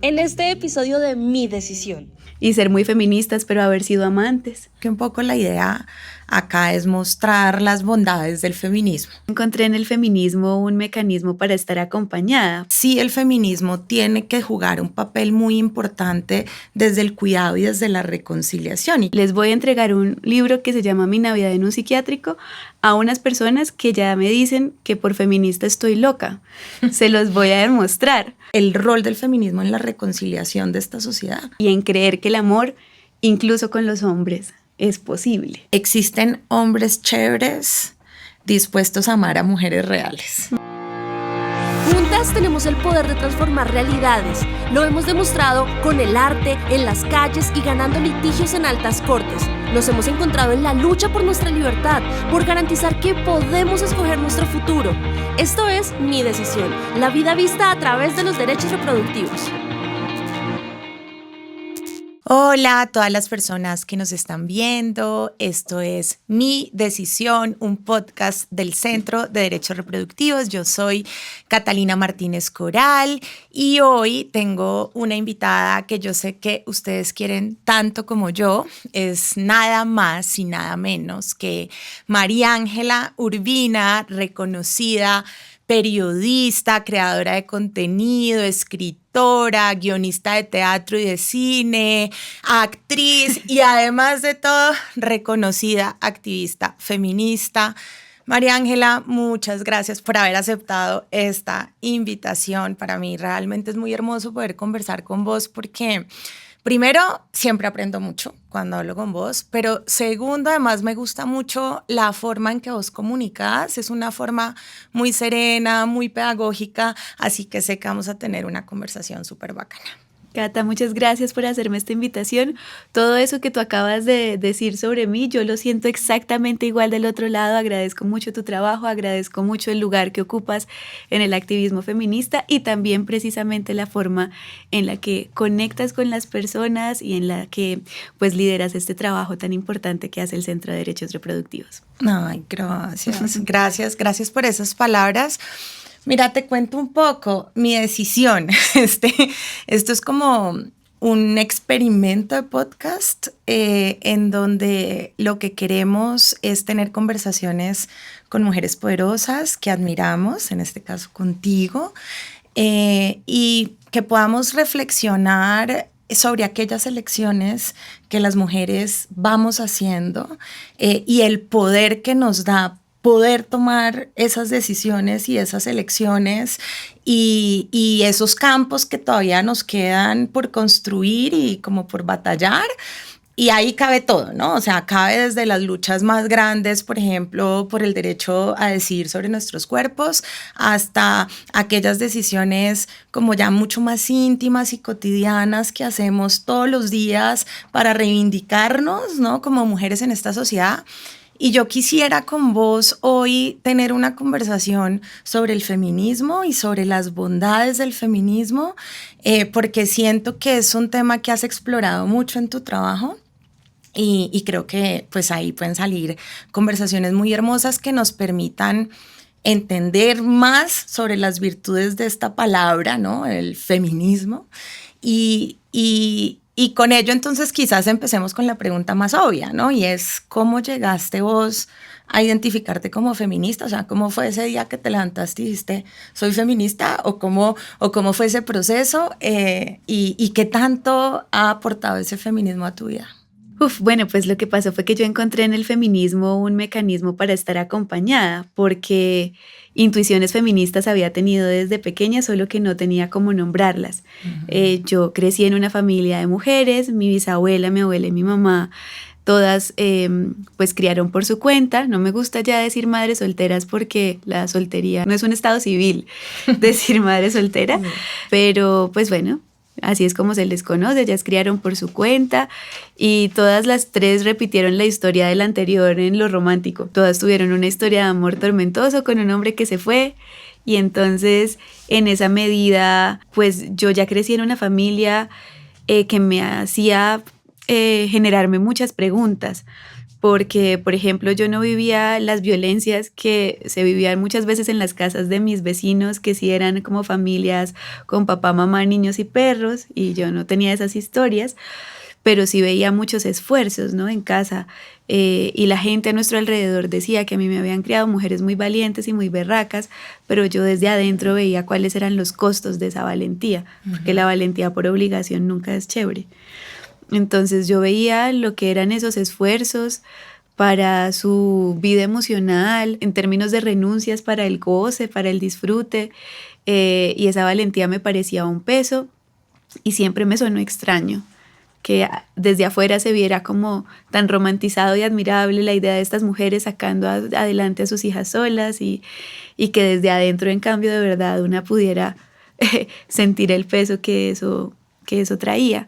en este episodio de Mi Decisión. Y ser muy feministas, pero haber sido amantes. Que un poco la idea acá es mostrar las bondades del feminismo. Encontré en el feminismo un mecanismo para estar acompañada. Sí, el feminismo tiene que jugar un papel muy importante desde el cuidado y desde la reconciliación. Les voy a entregar un libro que se llama Mi Navidad en un psiquiátrico a unas personas que ya me dicen que por feminista estoy loca. Se los voy a demostrar. El rol del feminismo en la reconciliación de esta sociedad. Y en creer que el amor, incluso con los hombres, es posible. Existen hombres chéveres dispuestos a amar a mujeres reales. Juntas tenemos el poder de transformar realidades. Lo hemos demostrado con el arte, en las calles y ganando litigios en altas cortes. Nos hemos encontrado en la lucha por nuestra libertad, por garantizar que podemos escoger nuestro futuro. Esto es Mi Decisión, la vida vista a través de los derechos reproductivos. Hola a todas las personas que nos están viendo. Esto es Mi Decisión, un podcast del Centro de Derechos Reproductivos. Yo soy Catalina Martínez Coral y hoy tengo una invitada que yo sé que ustedes quieren tanto como yo. Es nada más y nada menos que María Ángela Urbina, reconocida periodista, creadora de contenido, escritora, guionista de teatro y de cine, actriz y además de todo, reconocida activista feminista. María Ángela, muchas gracias por haber aceptado esta invitación. Para mí realmente es muy hermoso poder conversar con vos porque primero, siempre aprendo mucho cuando hablo con vos, pero segundo, además me gusta mucho la forma en que vos comunicás. Es una forma muy serena, muy pedagógica, así que sé que vamos a tener una conversación súper bacana. Cata, muchas gracias por hacerme esta invitación. Todo eso que tú acabas de decir sobre mí, yo lo siento exactamente igual del otro lado. Agradezco mucho tu trabajo, agradezco mucho el lugar que ocupas en el activismo feminista y también precisamente la forma en la que conectas con las personas y en la que pues lideras este trabajo tan importante que hace el Centro de Derechos Reproductivos. Ay, gracias, gracias por esas palabras. Mira, te cuento un poco mi decisión. Esto es como un experimento de podcast en donde lo que queremos es tener conversaciones con mujeres poderosas que admiramos, en este caso contigo, y que podamos reflexionar sobre aquellas elecciones que las mujeres vamos haciendo y el poder que nos da poder tomar esas decisiones y esas elecciones y esos campos que todavía nos quedan por construir y como por batallar. Y ahí cabe todo, ¿no? O sea, cabe desde las luchas más grandes, por ejemplo, por el derecho a decidir sobre nuestros cuerpos, hasta aquellas decisiones como ya mucho más íntimas y cotidianas que hacemos todos los días para reivindicarnos, ¿no? Como mujeres en esta sociedad. Y yo quisiera con vos hoy tener una conversación sobre el feminismo y sobre las bondades del feminismo, porque siento que es un tema que has explorado mucho en tu trabajo. Y creo que pues ahí pueden salir conversaciones muy hermosas que nos permitan entender más sobre las virtudes de esta palabra, ¿no? El feminismo. Y con ello, entonces, quizás empecemos con la pregunta más obvia, ¿no? Y es, ¿cómo llegaste vos a identificarte como feminista? O sea, ¿cómo fue ese día que te levantaste y dijiste, soy feminista? ¿O cómo fue ese proceso? ¿Y qué tanto ha aportado ese feminismo a tu vida? Bueno, pues lo que pasó fue que yo encontré en el feminismo un mecanismo para estar acompañada, porque intuiciones feministas había tenido desde pequeña, solo que no tenía cómo nombrarlas. Uh-huh. Yo crecí en una familia de mujeres, mi bisabuela, mi abuela y mi mamá, todas pues criaron por su cuenta. No me gusta ya decir madres solteras porque la soltería no es un estado civil decir madre soltera, pero pues bueno, así es como se les conoce. Ellas criaron por su cuenta y todas las tres repitieron la historia de la anterior en lo romántico. Todas tuvieron una historia de amor tormentoso con un hombre que se fue y entonces en esa medida pues yo ya crecí en una familia que me hacía generarme muchas preguntas. porque, por ejemplo, yo no vivía las violencias que se vivían muchas veces en las casas de mis vecinos, que sí eran como familias con papá, mamá, niños y perros, y yo no tenía esas historias, pero sí veía muchos esfuerzos, ¿no? En casa, y la gente a nuestro alrededor decía que a mí me habían criado mujeres muy valientes y muy berracas, pero yo desde adentro veía cuáles eran los costos de esa valentía, porque la valentía por obligación nunca es chévere. Entonces yo veía lo que eran esos esfuerzos para su vida emocional, en términos de renuncias para el goce, para el disfrute, y esa valentía me parecía un peso y siempre me sonó extraño que desde afuera se viera como tan romantizado y admirable la idea de estas mujeres sacando adelante a sus hijas solas y que desde adentro, en cambio, de verdad una pudiera sentir el peso que eso traía.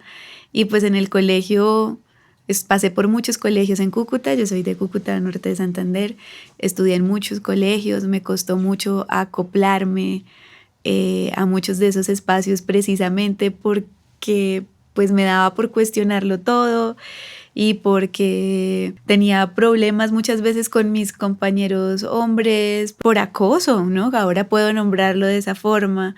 Y pues en el colegio, pasé por muchos colegios en Cúcuta, yo soy de Cúcuta, norte de Santander, estudié en muchos colegios, me costó mucho acoplarme a muchos de esos espacios precisamente porque pues me daba por cuestionarlo todo y porque tenía problemas muchas veces con mis compañeros hombres por acoso, ¿no? Ahora puedo nombrarlo de esa forma,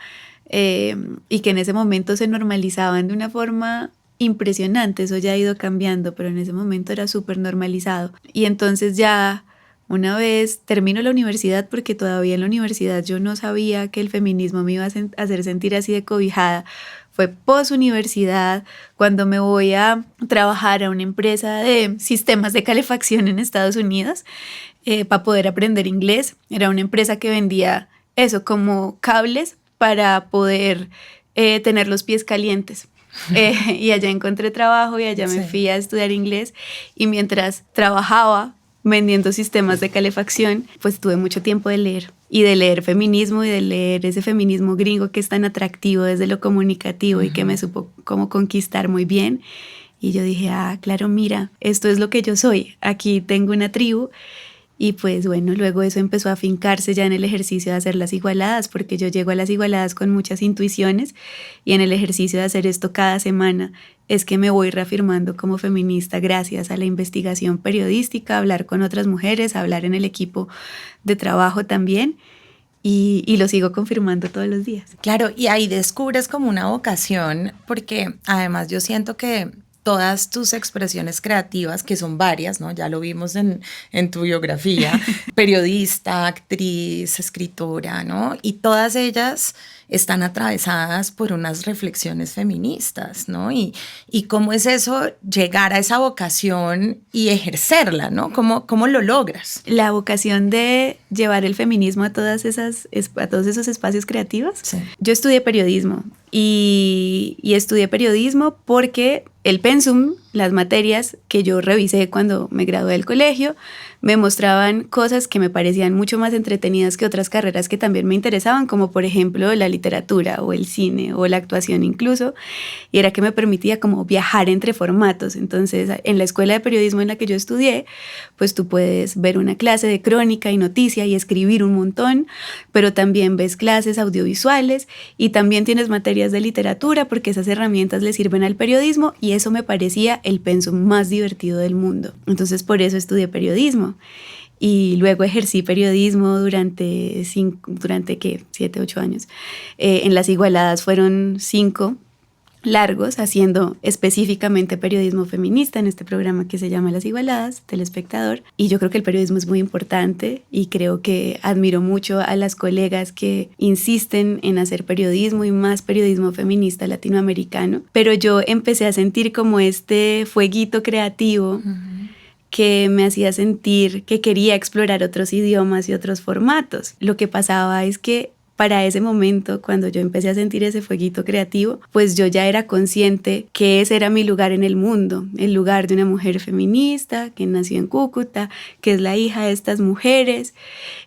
y que en ese momento se normalizaban de una forma impresionante. Eso ya ha ido cambiando, pero en ese momento era súper normalizado. Y entonces ya una vez termino la universidad, porque todavía en la universidad yo no sabía que el feminismo me iba a hacer sentir así de cobijada. Fue post-universidad cuando me voy a trabajar a una empresa de sistemas de calefacción en Estados Unidos para poder aprender inglés. Era una empresa que vendía eso, como cables para poder tener los pies calientes. Y allá encontré trabajo y allá me fui a estudiar inglés, y mientras trabajaba vendiendo sistemas de calefacción, pues tuve mucho tiempo de leer, y de leer feminismo, y de leer ese feminismo gringo que es tan atractivo desde lo comunicativo y que me supo cómo conquistar muy bien. Y yo dije, claro, mira, esto es lo que yo soy, aquí tengo una tribu. Y pues bueno, luego eso empezó a afincarse ya en el ejercicio de hacer las igualadas, porque yo llego a las igualadas con muchas intuiciones, y en el ejercicio de hacer esto cada semana es que me voy reafirmando como feminista gracias a la investigación periodística, hablar con otras mujeres, hablar en el equipo de trabajo también, y lo sigo confirmando todos los días. Claro, y ahí descubres como una vocación, porque además yo siento que todas tus expresiones creativas, que son varias, ¿no? Ya lo vimos en tu biografía, periodista, actriz, escritora, ¿no? Y todas ellas están atravesadas por unas reflexiones feministas, ¿no? Y cómo es eso, llegar a esa vocación y ejercerla, ¿no? ¿Cómo lo logras? La vocación de llevar el feminismo a todos esos espacios creativos. Sí. Yo estudié periodismo y estudié periodismo porque el pensum, las materias que yo revisé cuando me gradué del colegio, me mostraban cosas que me parecían mucho más entretenidas que otras carreras que también me interesaban, como por ejemplo la literatura o el cine o la actuación incluso, y era que me permitía como viajar entre formatos. Entonces, en la escuela de periodismo en la que yo estudié, pues tú puedes ver una clase de crónica y noticia y escribir un montón, pero también ves clases audiovisuales y también tienes materias de literatura, porque esas herramientas le sirven al periodismo, y eso me parecía el pensum más divertido del mundo. Entonces, por eso estudié periodismo. Y luego ejercí periodismo durante 7, 8 años. En las igualadas fueron 5 largos, haciendo específicamente periodismo feminista en este programa que se llama Las Igualadas, del Espectador. Y yo creo que el periodismo es muy importante, y creo que admiro mucho a las colegas que insisten en hacer periodismo, y más periodismo feminista latinoamericano. Pero yo empecé a sentir como este fueguito creativo que me hacía sentir que quería explorar otros idiomas y otros formatos. Lo que pasaba es que para ese momento, cuando yo empecé a sentir ese fueguito creativo, pues yo ya era consciente que ese era mi lugar en el mundo, el lugar de una mujer feminista que nació en Cúcuta, que es la hija de estas mujeres,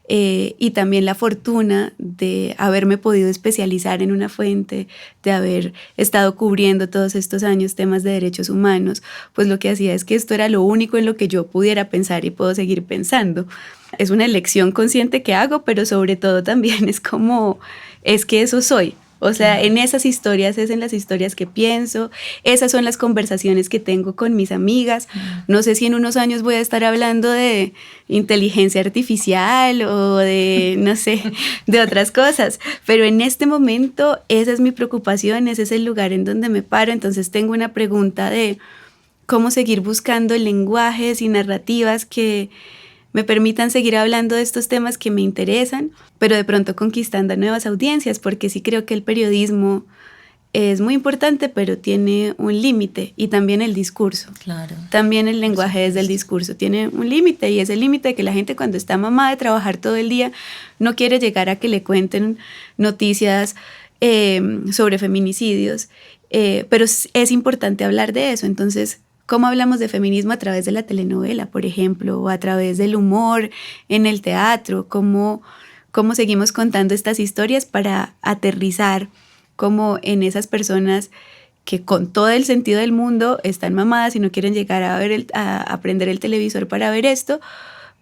y también la fortuna de haberme podido especializar en una fuente, de haber estado cubriendo todos estos años temas de derechos humanos, pues lo que hacía es que esto era lo único en lo que yo pudiera pensar y puedo seguir pensando. Es una elección consciente que hago, pero sobre todo también es que eso soy. O sea, en esas historias es en las historias que pienso, esas son las conversaciones que tengo con mis amigas. No sé si en unos años voy a estar hablando de inteligencia artificial o de, no sé, de otras cosas, pero en este momento esa es mi preocupación, ese es el lugar en donde me paro. Entonces tengo una pregunta de cómo seguir buscando lenguajes y narrativas que me permitan seguir hablando de estos temas que me interesan, pero de pronto conquistando nuevas audiencias, porque sí creo que el periodismo es muy importante, pero tiene un límite, y también el discurso. Claro. También el lenguaje desde el discurso tiene un límite, y es el límite de que la gente, cuando está mamada de trabajar todo el día, no quiere llegar a que le cuenten noticias sobre feminicidios, pero es importante hablar de eso. Entonces, ¿cómo hablamos de feminismo a través de la telenovela, por ejemplo, o a través del humor en el teatro? ¿Cómo seguimos contando estas historias para aterrizar como en esas personas que con todo el sentido del mundo están mamadas y no quieren llegar a prender el televisor para ver esto,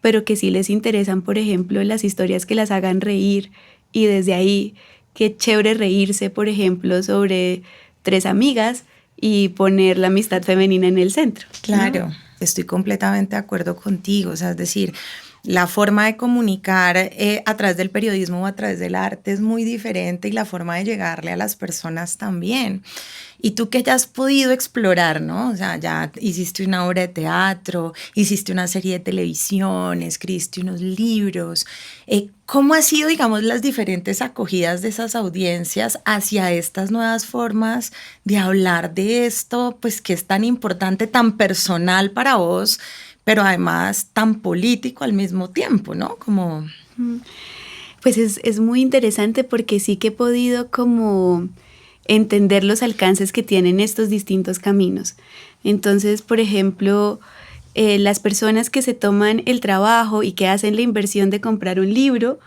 pero que sí les interesan, por ejemplo, las historias que las hagan reír, y desde ahí, qué chévere reírse, por ejemplo, sobre 3 amigas y poner la amistad femenina en el centro. Claro, ¿no? Estoy completamente de acuerdo contigo. O sea, es decir, la forma de comunicar a través del periodismo o a través del arte es muy diferente, y la forma de llegarle a las personas también. Y tú que ya has podido explorar, ¿no? O sea, ya hiciste una obra de teatro, hiciste una serie de televisión, escribiste unos libros. ¿Cómo han sido, digamos, las diferentes acogidas de esas audiencias hacia estas nuevas formas de hablar de esto, pues que es tan importante, tan personal para vos, pero además tan político al mismo tiempo, ¿no? Como... Pues es muy interesante, porque sí que he podido como entender los alcances que tienen estos distintos caminos. Entonces, por ejemplo, las personas que se toman el trabajo y que hacen la inversión de comprar un libro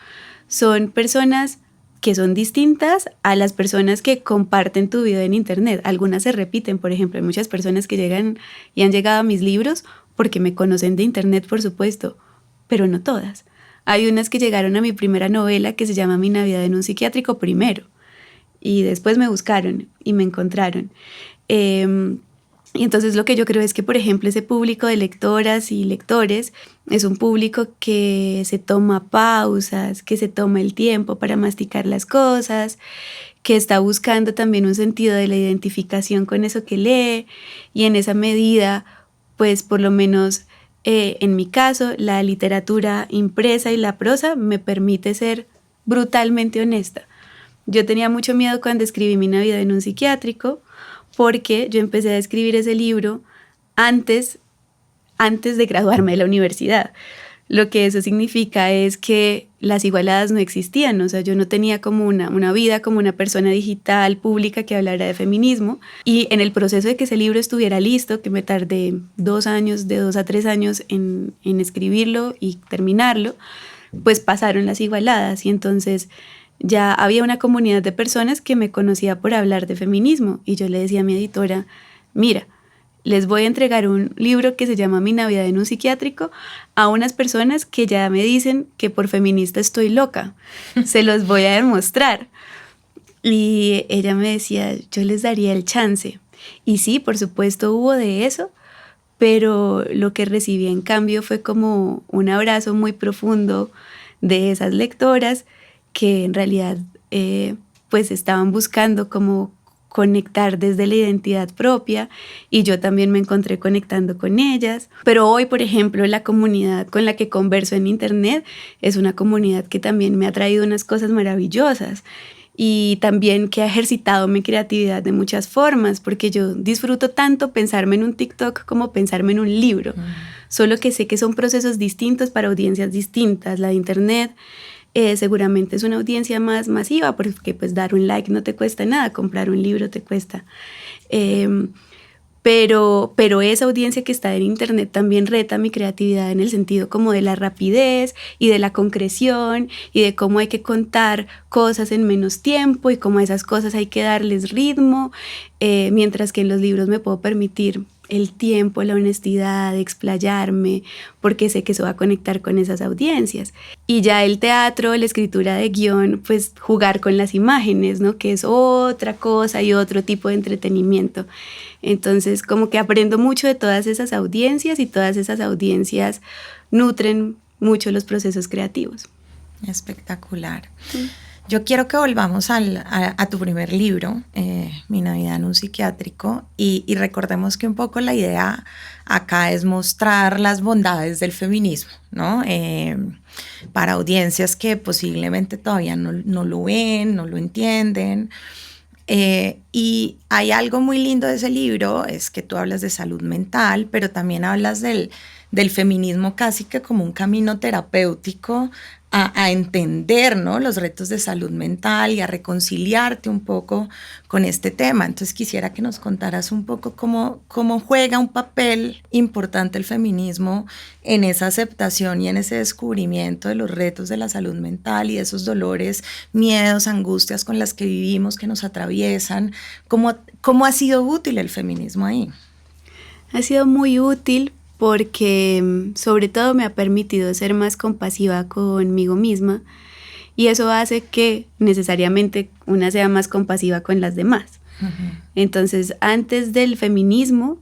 son personas que son distintas a las personas que comparten tu video en internet. Algunas se repiten. Por ejemplo, hay muchas personas que llegan y han llegado a mis libros porque me conocen de internet, por supuesto, pero no todas. Hay unas que llegaron a mi primera novela, que se llama Mi Navidad en un psiquiátrico, primero, y después me buscaron y me encontraron. Y entonces lo que yo creo es que, por ejemplo, ese público de lectoras y lectores es un público que se toma pausas, que se toma el tiempo para masticar las cosas, que está buscando también un sentido de la identificación con eso que lee, y en esa medida, pues por lo menos en mi caso, la literatura impresa y la prosa me permite ser brutalmente honesta. Yo tenía mucho miedo cuando escribí Mi Navidad en un psiquiátrico, porque yo empecé a escribir ese libro antes de graduarme de la universidad. Lo que eso significa es que las igualadas no existían. O sea, yo no tenía como una vida como una persona digital pública que hablara de feminismo, y en el proceso de que ese libro estuviera listo, que me tardé 2 años, de 2 a 3 años en escribirlo y terminarlo, pues pasaron las igualadas, y entonces ya había una comunidad de personas que me conocía por hablar de feminismo, y yo le decía a mi editora, mira, les voy a entregar un libro que se llama Mi Navidad en un psiquiátrico a unas personas que ya me dicen que por feminista estoy loca, se los voy a demostrar. Y ella me decía, yo les daría el chance. Y sí, por supuesto hubo de eso, pero lo que recibí en cambio fue como un abrazo muy profundo de esas lectoras que en realidad pues estaban buscando como conectar desde la identidad propia, y yo también me encontré conectando con ellas. Pero hoy, por ejemplo, la comunidad con la que converso en internet es una comunidad que también me ha traído unas cosas maravillosas, y también que ha ejercitado mi creatividad de muchas formas, porque yo disfruto tanto pensarme en un TikTok como pensarme en un libro, solo que sé que son procesos distintos para audiencias distintas. La de internet seguramente es una audiencia más masiva, porque pues dar un like no te cuesta nada, comprar un libro te cuesta. Pero esa audiencia que está en internet también reta mi creatividad en el sentido como de la rapidez y de la concreción, y de cómo hay que contar cosas en menos tiempo y cómo a esas cosas hay que darles ritmo, mientras que en los libros me puedo permitir el tiempo, la honestidad, explayarme, porque sé que eso va a conectar con esas audiencias. Y ya el teatro, la escritura de guión, pues jugar con las imágenes, ¿no? Que es otra cosa y otro tipo de entretenimiento. Entonces, como que aprendo mucho de todas esas audiencias y todas esas audiencias nutren mucho los procesos creativos. Espectacular. Sí. Yo quiero que volvamos a tu primer libro, Mi Navidad en un psiquiátrico, y recordemos que un poco la idea acá es mostrar las bondades del feminismo, ¿no? Para audiencias que posiblemente todavía no lo ven, no lo entienden. Y hay algo muy lindo de ese libro, es que tú hablas de salud mental, pero también hablas del feminismo casi que como un camino terapéutico a entender, ¿no?, los retos de salud mental y a reconciliarte un poco con este tema. Entonces quisiera que nos contaras un poco cómo juega un papel importante el feminismo en esa aceptación y en ese descubrimiento de los retos de la salud mental y de esos dolores, miedos, angustias con las que vivimos, que nos atraviesan. ¿Cómo ha sido útil el feminismo ahí? Ha sido muy útil porque sobre todo me ha permitido ser más compasiva conmigo misma y eso hace que necesariamente una sea más compasiva con las demás. Uh-huh. Entonces, antes del feminismo,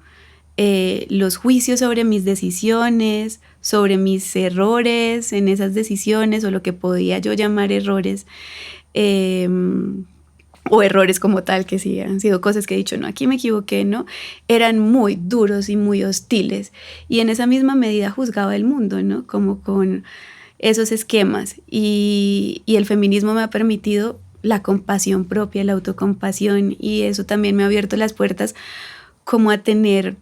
los juicios sobre mis decisiones, sobre mis errores en esas decisiones o lo que podía yo llamar errores, o errores como tal, que sí han sido cosas que he dicho, no, aquí me equivoqué, ¿no? Eran muy duros y muy hostiles. Y en esa misma medida juzgaba el mundo, ¿no? Como con esos esquemas. Y el feminismo me ha permitido la compasión propia, la autocompasión, y eso también me ha abierto las puertas como a tener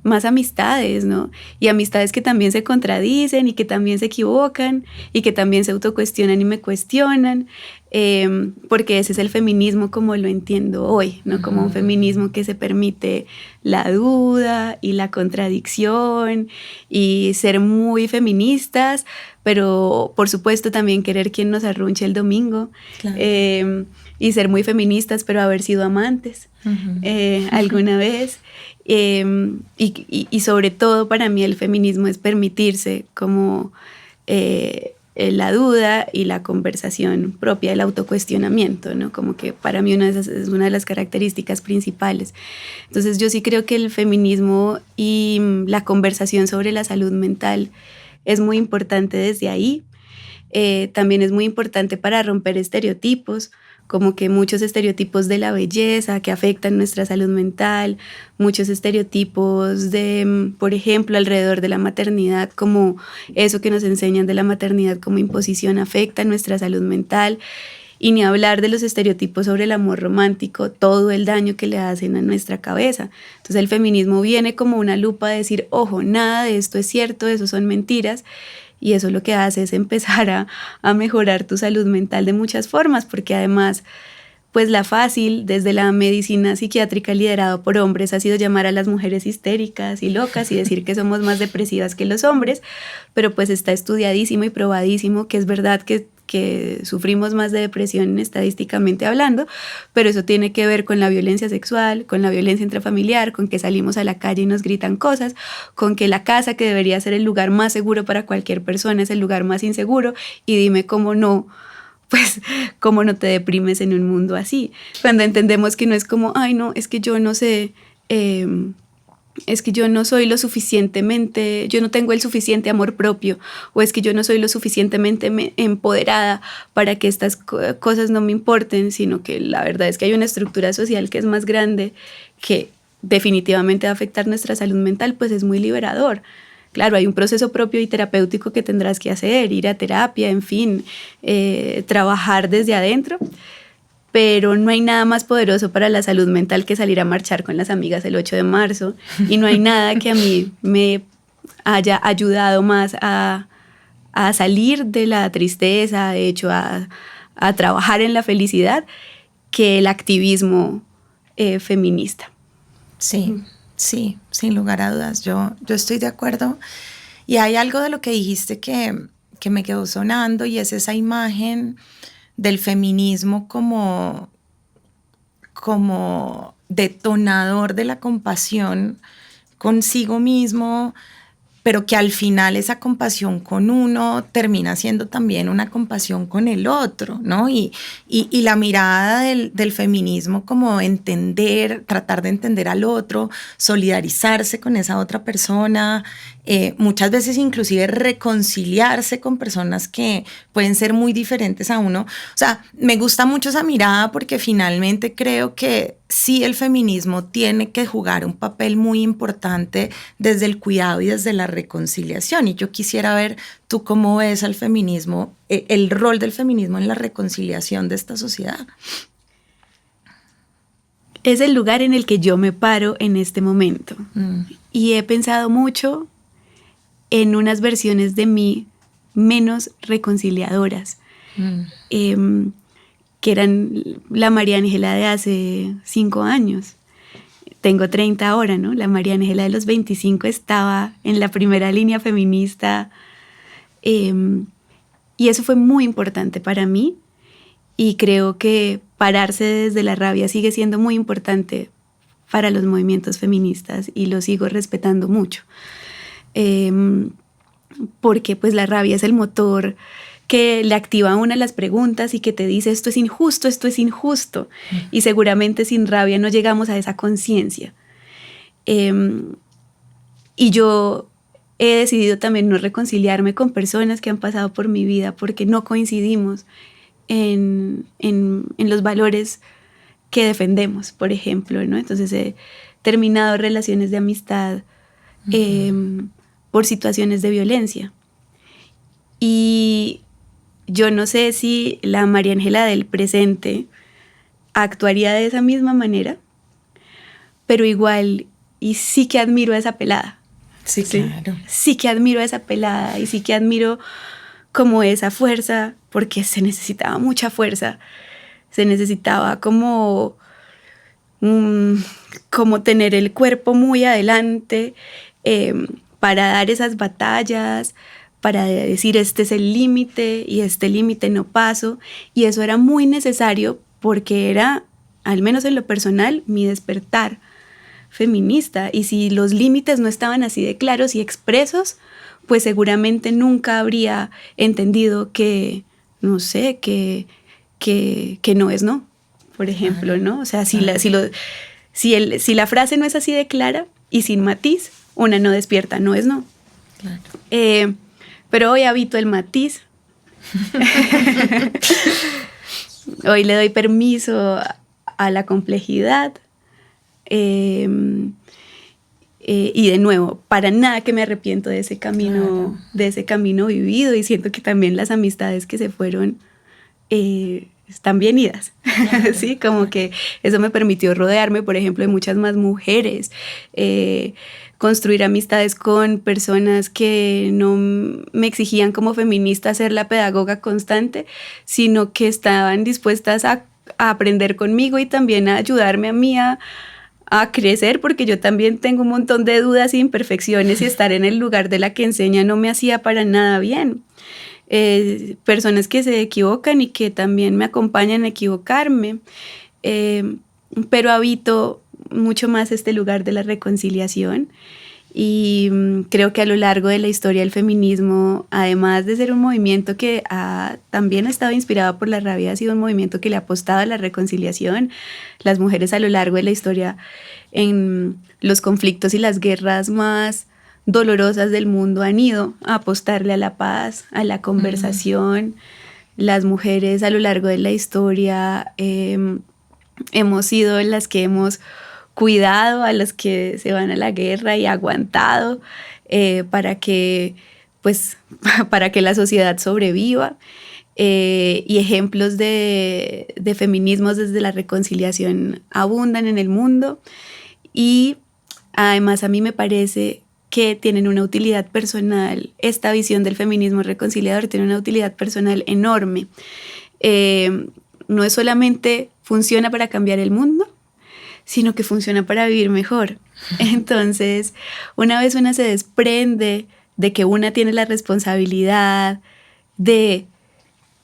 más amistades, ¿no? Y amistades que también se contradicen y que también se equivocan y que también se autocuestionan y me cuestionan, porque ese es el feminismo como lo entiendo hoy, ¿no? Como un feminismo que se permite la duda y la contradicción y ser muy feministas, pero por supuesto también querer quien nos arrunche el domingo. Claro. Y ser muy feministas, pero haber sido amantes alguna vez. Y sobre todo para mí el feminismo es permitirse como la duda y la conversación propia, el autocuestionamiento, ¿no? Como que para mí es una de las características principales. Entonces yo sí creo que el feminismo y la conversación sobre la salud mental es muy importante desde ahí. También es muy importante para romper estereotipos, como que muchos estereotipos de la belleza que afectan nuestra salud mental, muchos estereotipos de, por ejemplo, alrededor de la maternidad, como eso que nos enseñan de la maternidad como imposición afecta nuestra salud mental, y ni hablar de los estereotipos sobre el amor romántico, todo el daño que le hacen a nuestra cabeza. Entonces el feminismo viene como una lupa de decir, ojo, nada de esto es cierto, eso son mentiras. Y eso lo que hace es empezar a mejorar tu salud mental de muchas formas, porque además, pues la fácil desde la medicina psiquiátrica liderado por hombres ha sido llamar a las mujeres histéricas y locas y decir que somos más depresivas que los hombres, pero pues está estudiadísimo y probadísimo que es verdad que sufrimos más de depresión estadísticamente hablando, pero eso tiene que ver con la violencia sexual, con la violencia intrafamiliar, con que salimos a la calle y nos gritan cosas, con que la casa, que debería ser el lugar más seguro para cualquier persona, es el lugar más inseguro, y dime cómo no, pues cómo no te deprimes en un mundo así. Cuando entendemos que no es como, ay no, es que yo no sé, es que yo no soy lo suficientemente, yo no tengo el suficiente amor propio, o es que yo no soy lo suficientemente empoderada para que estas cosas no me importen, sino que la verdad es que hay una estructura social que es más grande, que definitivamente va a afectar nuestra salud mental, pues es muy liberador. Claro, hay un proceso propio y terapéutico que tendrás que hacer, ir a terapia, en fin, trabajar desde adentro, pero no hay nada más poderoso para la salud mental que salir a marchar con las amigas el 8 de marzo, y no hay nada que a mí me haya ayudado más a salir de la tristeza, de hecho a trabajar en la felicidad, que el activismo feminista. Sí, sí, sin lugar a dudas, yo estoy de acuerdo, y hay algo de lo que dijiste que me quedó sonando, y es esa imagen del feminismo como detonador de la compasión consigo mismo, pero que al final esa compasión con uno termina siendo también una compasión con el otro, ¿no? Y la mirada del feminismo como entender, tratar de entender al otro, solidarizarse con esa otra persona, muchas veces inclusive reconciliarse con personas que pueden ser muy diferentes a uno. O sea, me gusta mucho esa mirada porque finalmente creo que sí, el feminismo tiene que jugar un papel muy importante desde el cuidado y desde la reconciliación. Y yo quisiera ver tú cómo ves al feminismo, el rol del feminismo en la reconciliación de esta sociedad. Es el lugar en el que yo me paro en este momento. Y he pensado mucho en unas versiones de mí menos reconciliadoras. Que eran la María Ángela de hace 5 años. Tengo 30 ahora, ¿no? La María Ángela de los 25 estaba en la primera línea feminista. Y eso fue muy importante para mí. Y creo que pararse desde la rabia sigue siendo muy importante para los movimientos feministas y lo sigo respetando mucho. Porque pues la rabia es el motor que le activa a una las preguntas y que te dice esto es injusto, esto es injusto. Y seguramente sin rabia no llegamos a esa conciencia. Y yo he decidido también no reconciliarme con personas que han pasado por mi vida porque no coincidimos en los valores que defendemos, por ejemplo, ¿no? Entonces he terminado relaciones de amistad por situaciones de violencia. Y yo no sé si la María Ángela del presente actuaría de esa misma manera, pero igual, y sí que admiro a esa pelada. Sí, claro. Sí que admiro a esa pelada y sí que admiro como esa fuerza, porque se necesitaba mucha fuerza. Se necesitaba como tener el cuerpo muy adelante para dar esas batallas, para decir este es el límite y este límite no paso. Y eso era muy necesario porque era, al menos en lo personal, mi despertar feminista. Y si los límites no estaban así de claros y expresos, pues seguramente nunca habría entendido que, no sé, que no es no, por ejemplo, ¿no? O sea, si la frase no es así de clara y sin matiz, una no despierta, no es no. Claro. Pero hoy habito el matiz. Hoy le doy permiso a la complejidad. Y de nuevo, para nada que me arrepiento de ese camino, claro, de ese camino vivido, y siento que también las amistades que se fueron están bien idas. Claro. Sí, como que eso me permitió rodearme, por ejemplo, de muchas más mujeres, construir amistades con personas que no me exigían como feminista ser la pedagoga constante, sino que estaban dispuestas a aprender conmigo y también a ayudarme a mí a crecer, porque yo también tengo un montón de dudas e imperfecciones y estar en el lugar de la que enseña no me hacía para nada bien. Personas que se equivocan y que también me acompañan a equivocarme, pero habito mucho más este lugar de la reconciliación. Y creo que a lo largo de la historia del feminismo, además de ser un movimiento que también ha estado inspirado por la rabia, ha sido un movimiento que le ha apostado a la reconciliación. Las mujeres a lo largo de la historia, en los conflictos y las guerras más dolorosas del mundo, han ido a apostarle a la paz, a la conversación. Las mujeres a lo largo de la historia hemos sido las que hemos cuidado a los que se van a la guerra y aguantado para que la sociedad sobreviva. Y ejemplos de feminismos desde la reconciliación abundan en el mundo. Y además a mí me parece que tienen una utilidad personal. Esta visión del feminismo reconciliador tiene una utilidad personal enorme. No es solamente funciona para cambiar el mundo, sino que funciona para vivir mejor. Entonces, una vez una se desprende de que una tiene la responsabilidad de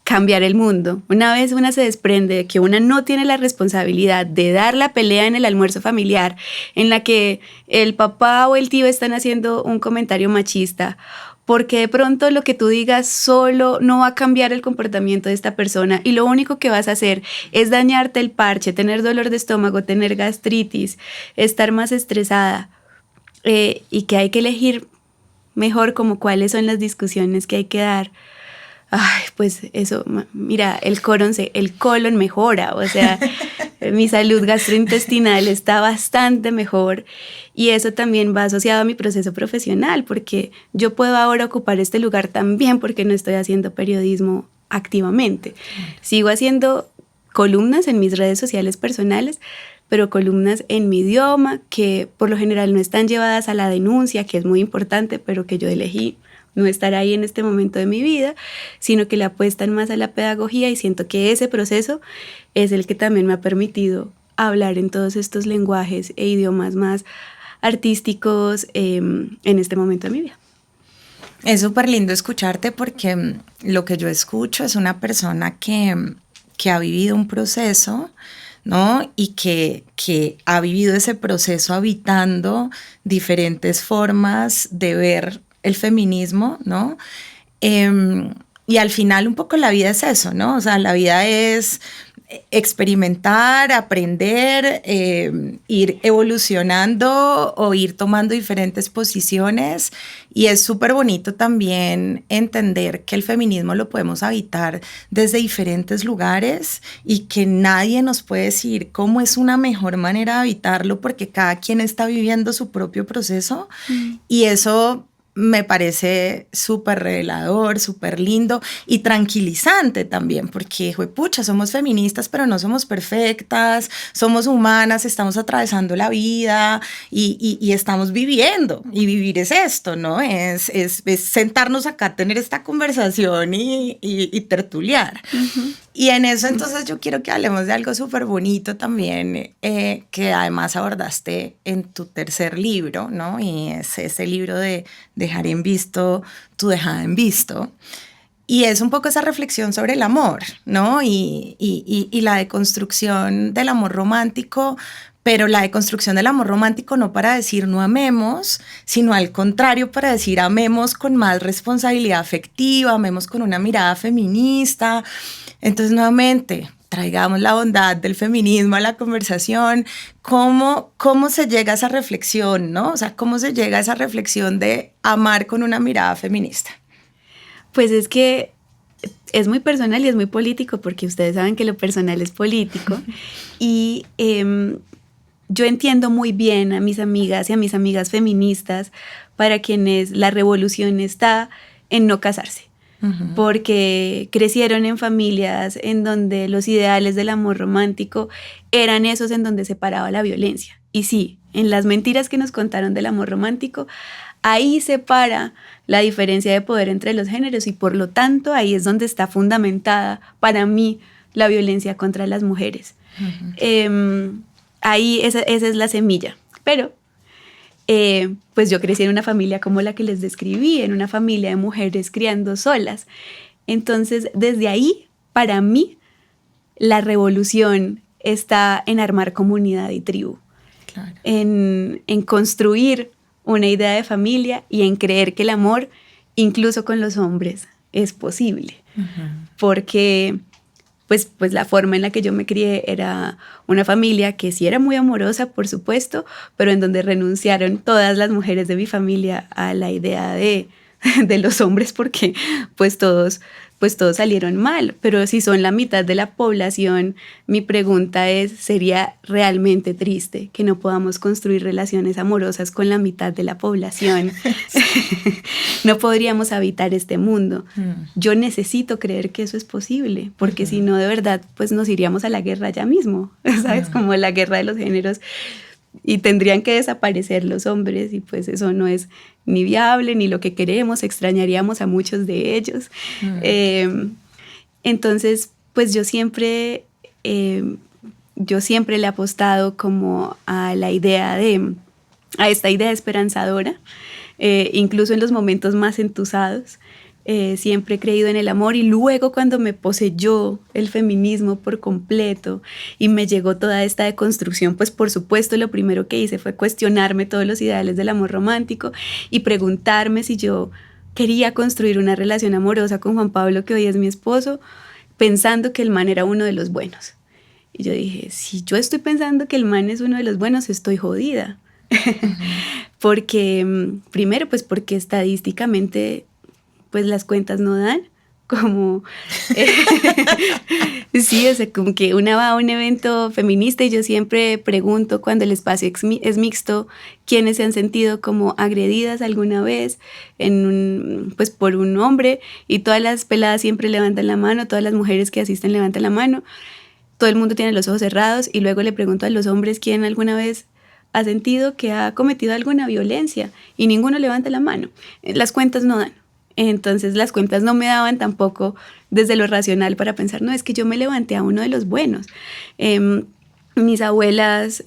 cambiar el mundo. Una vez una se desprende de que una no tiene la responsabilidad de dar la pelea en el almuerzo familiar, en la que el papá o el tío están haciendo un comentario machista, porque de pronto lo que tú digas solo no va a cambiar el comportamiento de esta persona y lo único que vas a hacer es dañarte el parche, tener dolor de estómago, tener gastritis, estar más estresada, y que hay que elegir mejor como cuáles son las discusiones que hay que dar. Ay, pues eso, mira, el colon mejora, o sea, mi salud gastrointestinal está bastante mejor y eso también va asociado a mi proceso profesional porque yo puedo ahora ocupar este lugar también porque no estoy haciendo periodismo activamente. Sigo haciendo columnas en mis redes sociales personales, pero columnas en mi idioma que por lo general no están llevadas a la denuncia, que es muy importante, pero que yo elegí no estar ahí en este momento de mi vida, sino que le apuestan más a la pedagogía y siento que ese proceso es el que también me ha permitido hablar en todos estos lenguajes e idiomas más artísticos en este momento de mi vida. Es súper lindo escucharte porque lo que yo escucho es una persona que ha vivido un proceso, ¿no? Y que ha vivido ese proceso habitando diferentes formas de ver el feminismo, ¿no? Y al final un poco la vida es eso, ¿no? O sea, la vida es experimentar, aprender, ir evolucionando o ir tomando diferentes posiciones y es súper bonito también entender que el feminismo lo podemos habitar desde diferentes lugares y que nadie nos puede decir cómo es una mejor manera de habitarlo porque cada quien está viviendo su propio proceso y eso me parece súper revelador, súper lindo y tranquilizante también, porque, juepucha, somos feministas, pero no somos perfectas, somos humanas, estamos atravesando la vida y estamos viviendo. Y vivir es esto, ¿no? Es sentarnos acá, tener esta conversación y tertuliar. Uh-huh. Y en eso, entonces, yo quiero que hablemos de algo súper bonito también, que además abordaste en tu tercer libro, ¿no? Y es ese libro de Dejar en visto tu dejada en visto. Y es un poco esa reflexión sobre el amor, ¿no? Y la deconstrucción del amor romántico, pero la deconstrucción del amor romántico no para decir no amemos, sino al contrario para decir amemos con más responsabilidad afectiva, amemos con una mirada feminista. Entonces, nuevamente, traigamos la bondad del feminismo a la conversación. ¿Cómo se llega a esa reflexión, no? O sea, ¿cómo se llega a esa reflexión de amar con una mirada feminista? Pues es que es muy personal y es muy político, porque ustedes saben que lo personal es político. Y yo entiendo muy bien a mis amigas y a mis amigas feministas para quienes la revolución está en no casarse. Uh-huh. Porque crecieron en familias en donde los ideales del amor romántico eran esos en donde se paraba la violencia. Y sí, en las mentiras que nos contaron del amor romántico, ahí se para la diferencia de poder entre los géneros y por lo tanto ahí es donde está fundamentada para mí la violencia contra las mujeres. Uh-huh. Ahí esa es la semilla. Pero pues yo crecí en una familia como la que les describí, en una familia de mujeres criando solas. Entonces, desde ahí, para mí, la revolución está en armar comunidad y tribu, claro. en construir una idea de familia y en creer que el amor, incluso con los hombres, es posible. Uh-huh. Porque pues la forma en la que yo me crié era una familia que sí era muy amorosa, por supuesto, pero en donde renunciaron todas las mujeres de mi familia a la idea de los hombres porque pues todos salieron mal. Pero si son la mitad de la población, mi pregunta sería realmente triste que no podamos construir relaciones amorosas con la mitad de la población. No podríamos habitar este mundo. Yo necesito creer que eso es posible, porque si no, de verdad, pues nos iríamos a la guerra ya mismo, ¿sabes? Como la guerra de los géneros. Y tendrían que desaparecer los hombres y pues eso no es ni viable ni lo que queremos, extrañaríamos a muchos de ellos. Entonces, pues yo siempre le he apostado como a esta idea esperanzadora, incluso en los momentos más entusados, siempre he creído en el amor y luego cuando me poseyó el feminismo por completo y me llegó toda esta deconstrucción, pues por supuesto lo primero que hice fue cuestionarme todos los ideales del amor romántico y preguntarme si yo quería construir una relación amorosa con Juan Pablo, que hoy es mi esposo, pensando que el man era uno de los buenos. Y yo dije, si yo estoy pensando que el man es uno de los buenos, estoy jodida. Porque, primero, pues porque estadísticamente pues las cuentas no dan, como sí, o sea, como que una va a un evento feminista y yo siempre pregunto cuando el espacio es mixto, quiénes se han sentido como agredidas alguna vez pues por un hombre, y todas las peladas siempre levantan la mano, todas las mujeres que asisten levantan la mano, todo el mundo tiene los ojos cerrados, y luego le pregunto a los hombres quién alguna vez ha sentido que ha cometido alguna violencia y ninguno levanta la mano. Las cuentas no dan. Entonces las cuentas no me daban tampoco desde lo racional para pensar, no, es que yo me levanté a uno de los buenos. Mis abuelas,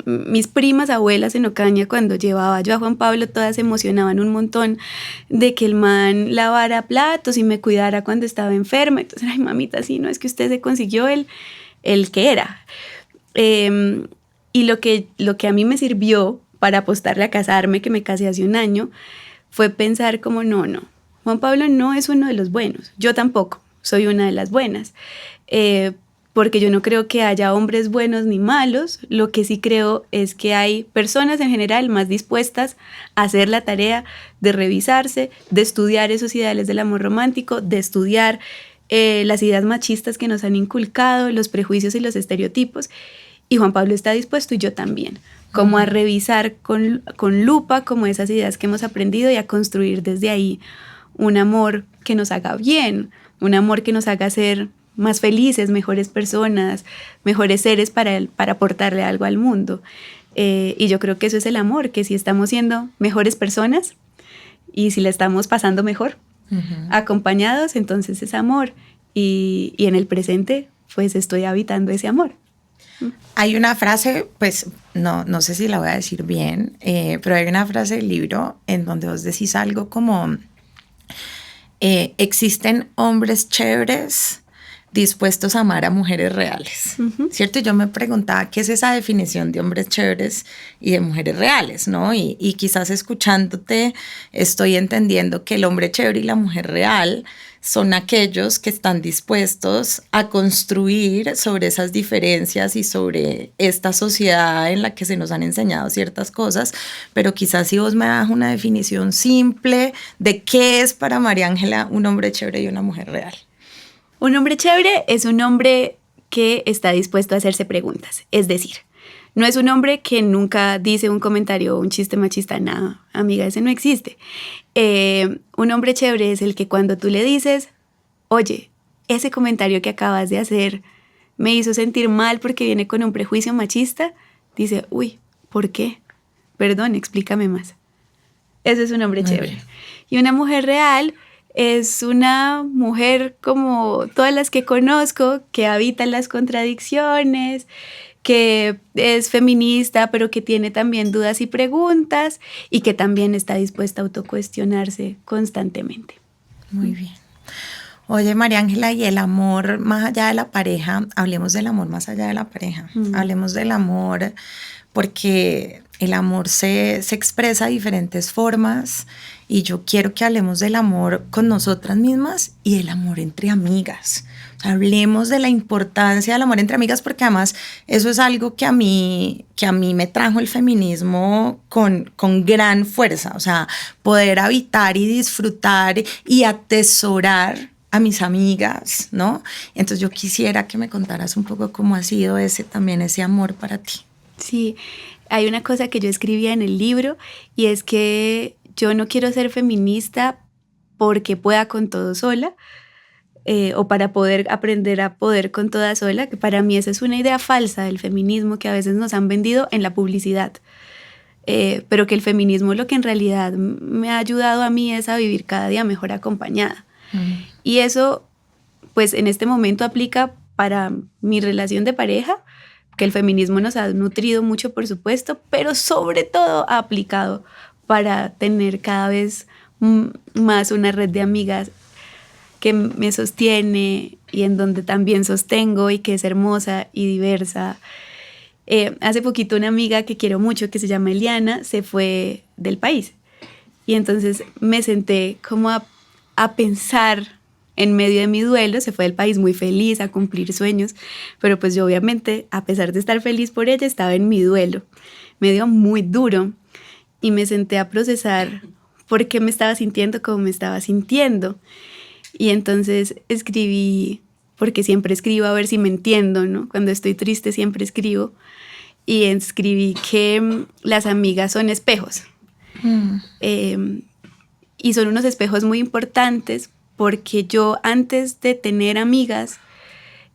mis primas abuelas en Ocaña, cuando llevaba yo a Juan Pablo, todas se emocionaban un montón de que el man lavara platos y me cuidara cuando estaba enferma. Entonces, ay mamita, sí, no, es que usted se consiguió el que era. Y lo que a mí me sirvió para apostarle a casarme, que me casé hace un año, fue pensar como no, Juan Pablo no es uno de los buenos, yo tampoco soy una de las buenas, porque yo no creo que haya hombres buenos ni malos. Lo que sí creo es que hay personas en general más dispuestas a hacer la tarea de revisarse, de estudiar esos ideales del amor romántico, de estudiar las ideas machistas que nos han inculcado, los prejuicios y los estereotipos, y Juan Pablo está dispuesto y yo también, como a revisar con lupa como esas ideas que hemos aprendido y a construir desde ahí un amor que nos haga bien, un amor que nos haga ser más felices, mejores personas, mejores seres para aportarle algo al mundo. Y yo creo que eso es el amor, que si estamos siendo mejores personas y si la estamos pasando mejor, acompañados, entonces es amor. Y en el presente, pues estoy habitando ese amor. Hay una frase, pues no sé si la voy a decir bien, pero hay una frase del libro en donde vos decís algo como existen hombres chéveres dispuestos a amar a mujeres reales, ¿cierto? Y yo me preguntaba qué es esa definición de hombres chéveres y de mujeres reales, ¿no? Y quizás escuchándote estoy entendiendo que el hombre chévere y la mujer real son aquellos que están dispuestos a construir sobre esas diferencias y sobre esta sociedad en la que se nos han enseñado ciertas cosas, pero quizás si vos me das una definición simple de qué es para María Ángela un hombre chévere y una mujer real. Un hombre chévere es un hombre que está dispuesto a hacerse preguntas, es decir, no es un hombre que nunca dice un comentario o un chiste machista, nada, amiga, ese no existe. Un hombre chévere es el que cuando tú le dices, oye, ese comentario que acabas de hacer me hizo sentir mal porque viene con un prejuicio machista, dice, uy, ¿por qué? Perdón, explícame más. Eso es un hombre chévere. Y una mujer real es una mujer como todas las que conozco, que habita las contradicciones, que es feminista, pero que tiene también dudas y preguntas y que también está dispuesta a autocuestionarse constantemente. Muy bien. Oye, María Ángela, y el amor más allá de la pareja, hablemos del amor más allá de la pareja, hablemos del amor porque el amor se expresa de diferentes formas y yo quiero que hablemos del amor con nosotras mismas y del amor entre amigas. Hablemos de la importancia del amor entre amigas porque además eso es algo que a mí me trajo el feminismo con gran fuerza. O sea, poder habitar y disfrutar y atesorar a mis amigas, ¿no? Entonces yo quisiera que me contaras un poco cómo ha sido ese amor para ti. Sí, hay una cosa que yo escribía en el libro y es que yo no quiero ser feminista porque pueda con todo sola, o para poder aprender a poder con toda sola, que para mí esa es una idea falsa del feminismo que a veces nos han vendido en la publicidad, pero que el feminismo lo que en realidad me ha ayudado a mí es a vivir cada día mejor acompañada. Y eso pues en este momento aplica para mi relación de pareja, que el feminismo nos ha nutrido mucho por supuesto, pero sobre todo ha aplicado para tener cada vez más una red de amigas que me sostiene y en donde también sostengo y que es hermosa y diversa. Hace poquito una amiga que quiero mucho, que se llama Eliana, se fue del país. Y entonces me senté como a pensar en medio de mi duelo. Se fue del país muy feliz a cumplir sueños, pero pues yo obviamente, a pesar de estar feliz por ella, estaba en mi duelo. Me dio muy duro y me senté a procesar por qué me estaba sintiendo como me estaba sintiendo. Y entonces escribí, porque siempre escribo a ver si me entiendo, ¿no? Cuando estoy triste siempre escribo. Y escribí que las amigas son espejos. Y son unos espejos muy importantes porque yo antes de tener amigas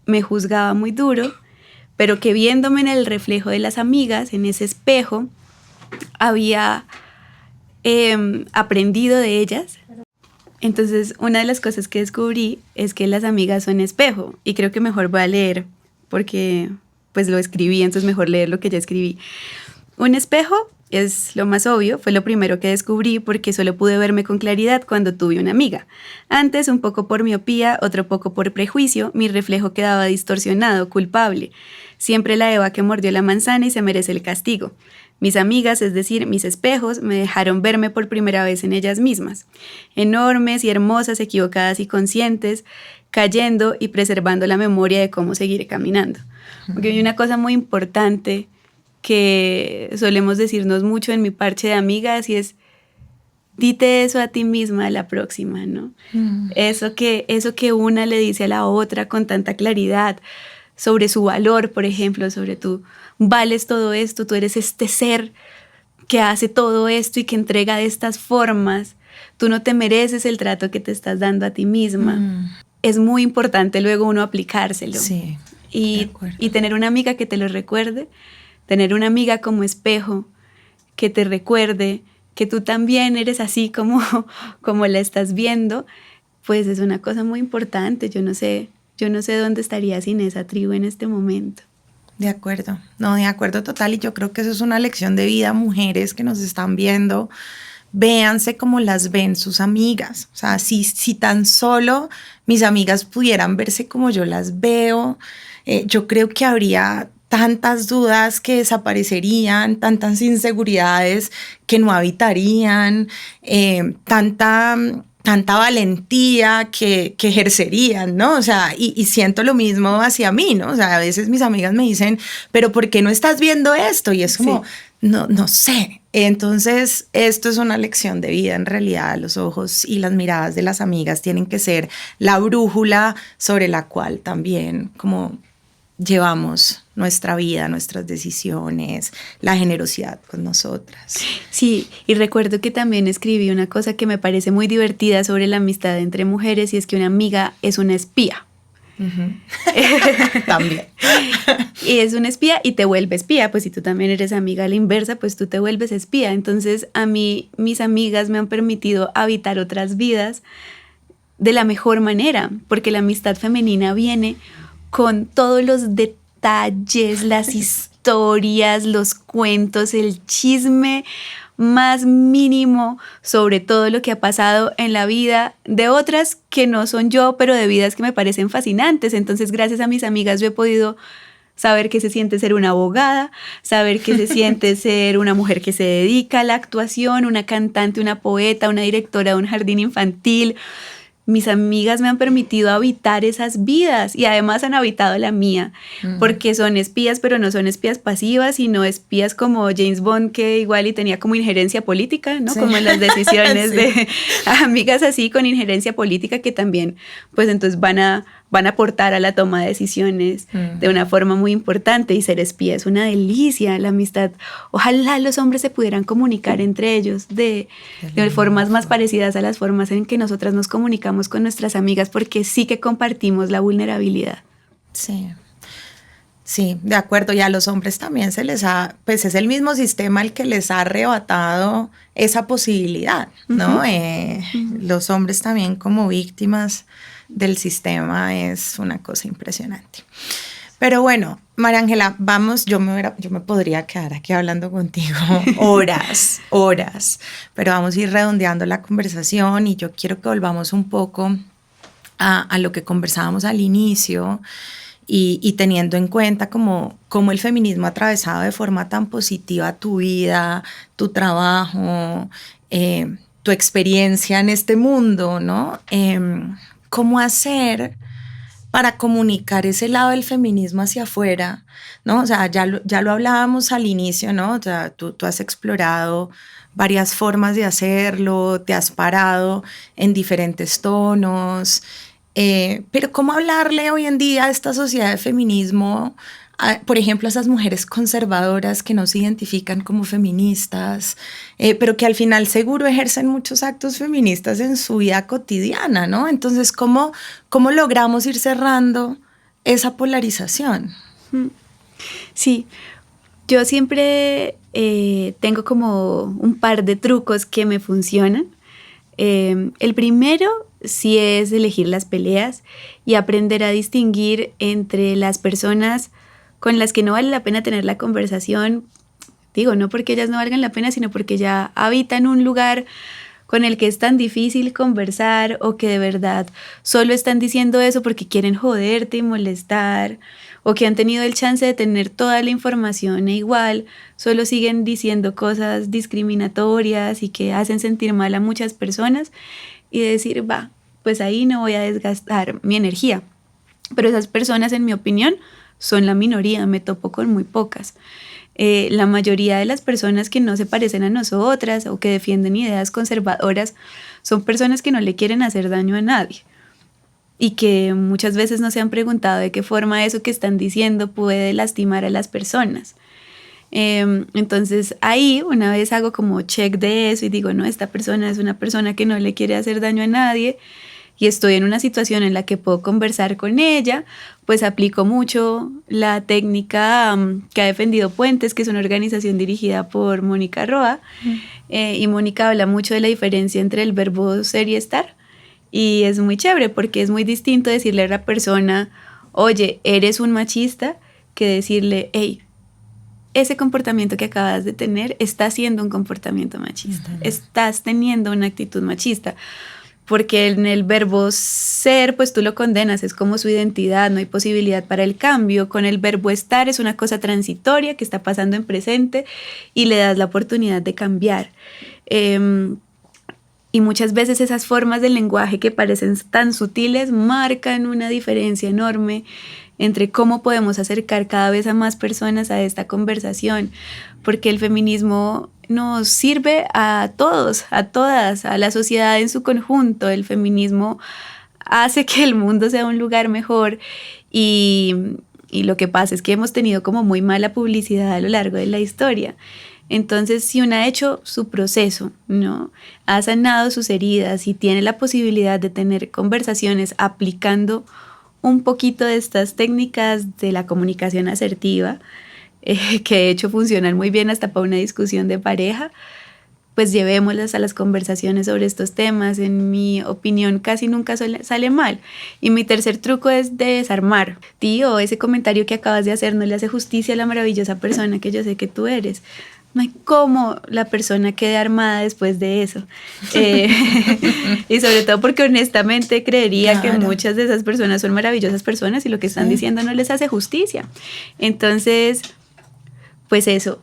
me juzgaba muy duro, pero que viéndome en el reflejo de las amigas, en ese espejo, había aprendido de ellas. Entonces, una de las cosas que descubrí es que las amigas son espejo, y creo que mejor voy a leer porque pues lo escribí, entonces mejor leer lo que ya escribí. Un espejo es lo más obvio, fue lo primero que descubrí porque solo pude verme con claridad cuando tuve una amiga. Antes, un poco por miopía, otro poco por prejuicio, mi reflejo quedaba distorsionado, culpable. Siempre la Eva que mordió la manzana y se merece el castigo. Mis amigas, es decir, mis espejos, me dejaron verme por primera vez en ellas mismas. Enormes y hermosas, equivocadas y conscientes, cayendo y preservando la memoria de cómo seguir caminando. Porque hay una cosa muy importante que solemos decirnos mucho en mi parche de amigas y es: dite eso a ti misma a la próxima, ¿no? Eso que una le dice a la otra con tanta claridad sobre su valor, por ejemplo, sobre tú vales todo esto, tú eres este ser que hace todo esto y que entrega de estas formas, tú no te mereces el trato que te estás dando a ti misma. Es muy importante luego uno aplicárselo. Sí, y tener una amiga que te lo recuerde, tener una amiga como espejo que te recuerde que tú también eres así como la estás viendo, pues es una cosa muy importante. Yo no sé dónde estaría sin esa tribu en este momento. De acuerdo, no, de acuerdo total, y yo creo que eso es una lección de vida, mujeres que nos están viendo, véanse como las ven sus amigas. O sea, si tan solo mis amigas pudieran verse como yo las veo, yo creo que habría tantas dudas que desaparecerían, tantas inseguridades que no habitarían, tanta valentía que ejercerían, ¿no? O sea, y siento lo mismo hacia mí, ¿no? O sea, a veces mis amigas me dicen, pero ¿por qué no estás viendo esto? Y es como, sí, no sé. Entonces, esto es una lección de vida en realidad. Los ojos y las miradas de las amigas tienen que ser la brújula sobre la cual también como llevamos nuestra vida, nuestras decisiones, la generosidad con nosotras. Sí, y recuerdo que también escribí una cosa que me parece muy divertida sobre la amistad entre mujeres, y es que una amiga es una espía. También. Y es una espía y te vuelve espía, pues si tú también eres amiga a la inversa, pues tú te vuelves espía. Entonces a mí mis amigas me han permitido habitar otras vidas de la mejor manera, porque la amistad femenina viene con todos los detalles, las historias, los cuentos, el chisme más mínimo sobre todo lo que ha pasado en la vida de otras que no son yo, pero de vidas que me parecen fascinantes. Entonces, gracias a mis amigas yo he podido saber qué se siente ser una abogada, saber qué se siente ser una mujer que se dedica a la actuación, una cantante, una poeta, una directora de un jardín infantil. Mis amigas me han permitido habitar esas vidas y además han habitado la mía, porque son espías, pero no son espías pasivas, sino espías como James Bond, que igual y tenía como injerencia política, ¿no? Sí. Como en las decisiones sí. de amigas así con injerencia política que también, pues entonces van a aportar a la toma de decisiones de una forma muy importante. Y ser espía es una delicia, la amistad. Ojalá los hombres se pudieran comunicar entre ellos de formas más parecidas a las formas en que nosotras nos comunicamos con nuestras amigas, porque sí que compartimos la vulnerabilidad. Sí. Sí, de acuerdo. Y a los hombres también pues es el mismo sistema el que les ha arrebatado esa posibilidad, ¿no? Los hombres también como víctimas del sistema es una cosa impresionante. Pero bueno, María Ángela, vamos, yo me podría quedar aquí hablando contigo horas, pero vamos a ir redondeando la conversación y yo quiero que volvamos un poco a lo que conversábamos al inicio y teniendo en cuenta cómo el feminismo ha atravesado de forma tan positiva tu vida, tu trabajo, tu experiencia en este mundo, ¿no? ¿Cómo hacer para comunicar ese lado del feminismo hacia afuera, ¿no? O sea, ya lo hablábamos al inicio, ¿no? O sea, tú has explorado varias formas de hacerlo, te has parado en diferentes tonos, pero ¿cómo hablarle hoy en día a esta sociedad de feminismo, por ejemplo, a esas mujeres conservadoras que no se identifican como feministas, pero que al final seguro ejercen muchos actos feministas en su vida cotidiana, ¿no? Entonces, ¿cómo logramos ir cerrando esa polarización? Sí, yo siempre tengo como un par de trucos que me funcionan. El primero sí es elegir las peleas y aprender a distinguir entre las personas con las que no vale la pena tener la conversación. Digo, no porque ellas no valgan la pena, sino porque ya habitan un lugar con el que es tan difícil conversar o que de verdad solo están diciendo eso porque quieren joderte y molestar, o que han tenido el chance de tener toda la información e igual solo siguen diciendo cosas discriminatorias y que hacen sentir mal a muchas personas, y decir, pues ahí no voy a desgastar mi energía. Pero esas personas, en mi opinión, son la minoría, me topo con muy pocas. La mayoría de las personas que no se parecen a nosotras o que defienden ideas conservadoras son personas que no le quieren hacer daño a nadie y que muchas veces no se han preguntado de qué forma eso que están diciendo puede lastimar a las personas. Entonces ahí una vez hago como check de eso y digo, no, esta persona es una persona que no le quiere hacer daño a nadie y estoy en una situación en la que puedo conversar con ella, pues aplico mucho la técnica que ha defendido Puentes, que es una organización dirigida por Mónica Roa. Y Mónica habla mucho de la diferencia entre el verbo ser y estar, y es muy chévere porque es muy distinto decirle a la persona, oye, eres un machista, que decirle, hey, ese comportamiento que acabas de tener está siendo un comportamiento machista, estás teniendo una actitud machista. Porque en el verbo ser, pues tú lo condenas, es como su identidad, no hay posibilidad para el cambio. Con el verbo estar es una cosa transitoria que está pasando en presente y le das la oportunidad de cambiar. Y muchas veces esas formas del lenguaje que parecen tan sutiles marcan una diferencia enorme entre cómo podemos acercar cada vez a más personas a esta conversación, porque el feminismo nos sirve a todos, a todas, a la sociedad en su conjunto. El feminismo hace que el mundo sea un lugar mejor y lo que pasa es que hemos tenido como muy mala publicidad a lo largo de la historia. Entonces, si una ha hecho su proceso, ¿no? Ha sanado sus heridas y tiene la posibilidad de tener conversaciones aplicando un poquito de estas técnicas de la comunicación asertiva, que de hecho funcionan muy bien hasta para una discusión de pareja, pues llevémoslas a las conversaciones sobre estos temas. En mi opinión, casi nunca sale mal. Y mi tercer truco es desarmar. Tío, ese comentario que acabas de hacer no le hace justicia a la maravillosa persona que yo sé que tú eres. No hay cómo la persona quede armada después de eso. Y sobre todo porque honestamente creería que muchas de esas personas son maravillosas personas y lo que están diciendo no les hace justicia. Entonces, pues eso.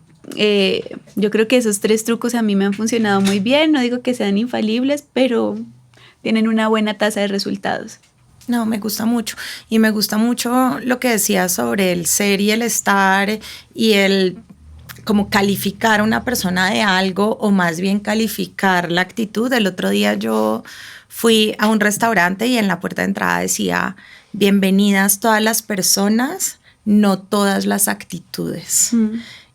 Yo creo que esos 3 trucos a mí me han funcionado muy bien. No digo que sean infalibles, pero tienen una buena tasa de resultados. No, me gusta mucho. Y me gusta mucho lo que decías sobre el ser y el estar y el como calificar a una persona de algo, o más bien calificar la actitud. El otro día yo fui a un restaurante y en la puerta de entrada decía, bienvenidas todas las personas, no todas las actitudes.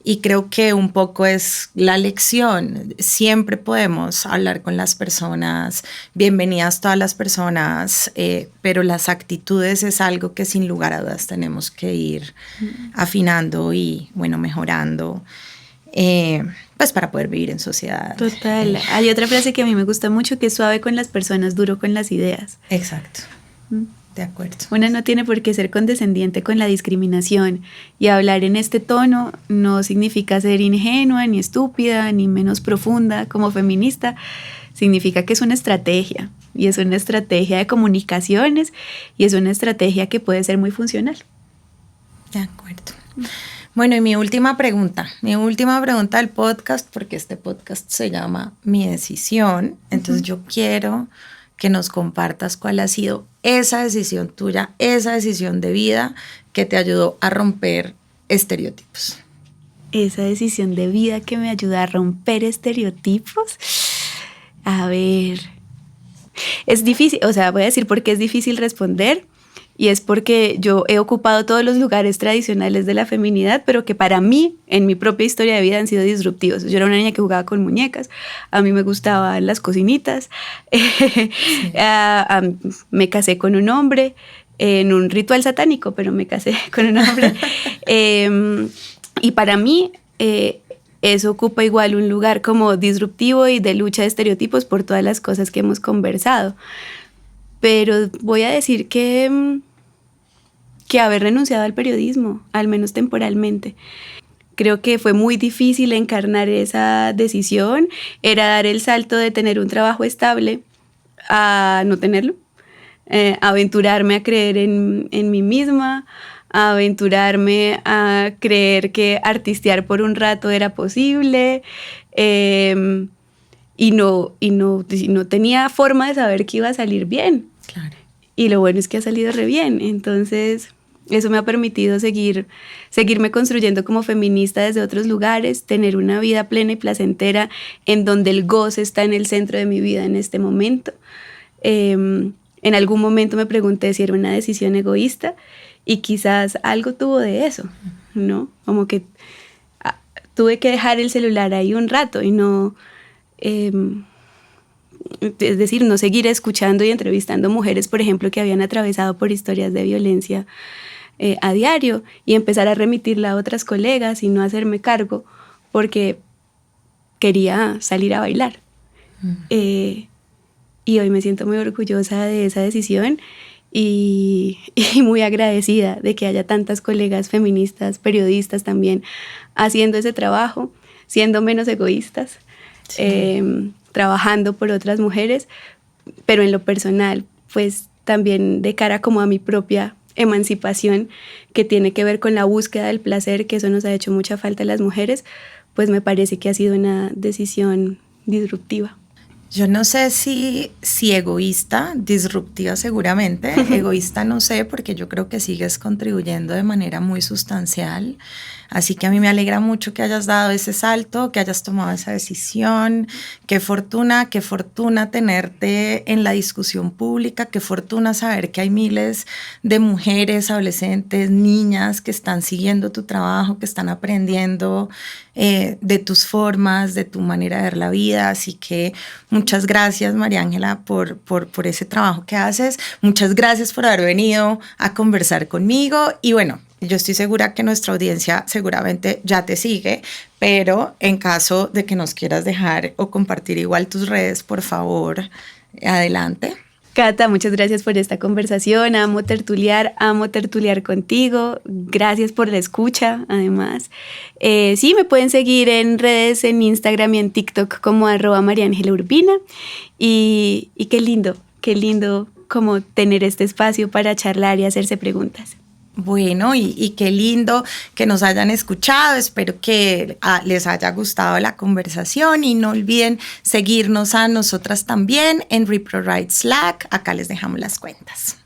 Y creo que un poco es la lección. Siempre podemos hablar con las personas, bienvenidas todas las personas, pero las actitudes es algo que sin lugar a dudas tenemos que ir afinando y, bueno, mejorando, pues para poder vivir en sociedad. Total. Hay otra frase que a mí me gusta mucho, que es suave con las personas, duro con las ideas. Exacto. De acuerdo. Una no tiene por qué ser condescendiente con la discriminación, y hablar en este tono no significa ser ingenua, ni estúpida, ni menos profunda como feminista. Significa que es una estrategia, y es una estrategia de comunicaciones, y es una estrategia que puede ser muy funcional. De acuerdo. Bueno, y mi última pregunta del podcast, porque este podcast se llama Mi Decisión, entonces yo quiero que nos compartas cuál ha sido esa decisión tuya, esa decisión de vida que te ayudó a romper estereotipos. Esa decisión de vida que me ayuda a romper estereotipos. A ver, es difícil, o sea, voy a decir por qué es difícil responder, y es porque yo he ocupado todos los lugares tradicionales de la feminidad, pero que para mí, en mi propia historia de vida, han sido disruptivos. Yo era una niña que jugaba con muñecas, a mí me gustaban las cocinitas, me casé con un hombre en un ritual satánico, pero me casé con un hombre. Y para mí eso ocupa igual un lugar como disruptivo y de lucha de estereotipos por todas las cosas que hemos conversado. Pero voy a decir que haber renunciado al periodismo, al menos temporalmente. Creo que fue muy difícil encarnar esa decisión. Era dar el salto de tener un trabajo estable a no tenerlo. Aventurarme a creer en mí misma, a aventurarme a creer que artistear por un rato era posible, y no tenía forma de saber que iba a salir bien. Claro. Y lo bueno es que ha salido re bien. Entonces, eso me ha permitido seguirme construyendo como feminista desde otros lugares, tener una vida plena y placentera en donde el goce está en el centro de mi vida en este momento. En algún momento me pregunté si era una decisión egoísta, y quizás algo tuvo de eso, ¿no? Como que tuve que dejar el celular ahí un rato y no... es decir, no seguir escuchando y entrevistando mujeres, por ejemplo, que habían atravesado por historias de violencia a diario, y empezar a remitirla a otras colegas y no hacerme cargo porque quería salir a bailar. Y hoy me siento muy orgullosa de esa decisión y muy agradecida de que haya tantas colegas feministas, periodistas también, haciendo ese trabajo, siendo menos egoístas, sí. Trabajando por otras mujeres, pero en lo personal, pues también de cara como a mi propia emancipación, que tiene que ver con la búsqueda del placer, que eso nos ha hecho mucha falta a las mujeres, pues me parece que ha sido una decisión disruptiva. Yo no sé si egoísta, disruptiva seguramente, egoísta no sé, porque yo creo que sigues contribuyendo de manera muy sustancial, así que a mí me alegra mucho que hayas dado ese salto, que hayas tomado esa decisión. Qué fortuna tenerte en la discusión pública, qué fortuna saber que hay miles de mujeres, adolescentes, niñas que están siguiendo tu trabajo, que están aprendiendo de tus formas, de tu manera de ver la vida. Así que muchas gracias, María Ángela, por ese trabajo que haces. Muchas gracias por haber venido a conversar conmigo. Y bueno, yo estoy segura que nuestra audiencia seguramente ya te sigue, pero en caso de que nos quieras dejar o compartir igual tus redes, por favor, adelante. Cata, muchas gracias por esta conversación. Amo tertuliar contigo. Gracias por la escucha, además. Sí, me pueden seguir en redes, en Instagram y en TikTok como @MariaAngelaUrbina. Y qué lindo como tener este espacio para charlar y hacerse preguntas. Bueno, y qué lindo que nos hayan escuchado. Espero que les haya gustado la conversación, y no olviden seguirnos a nosotras también en Repro Right Slack. Acá les dejamos las cuentas.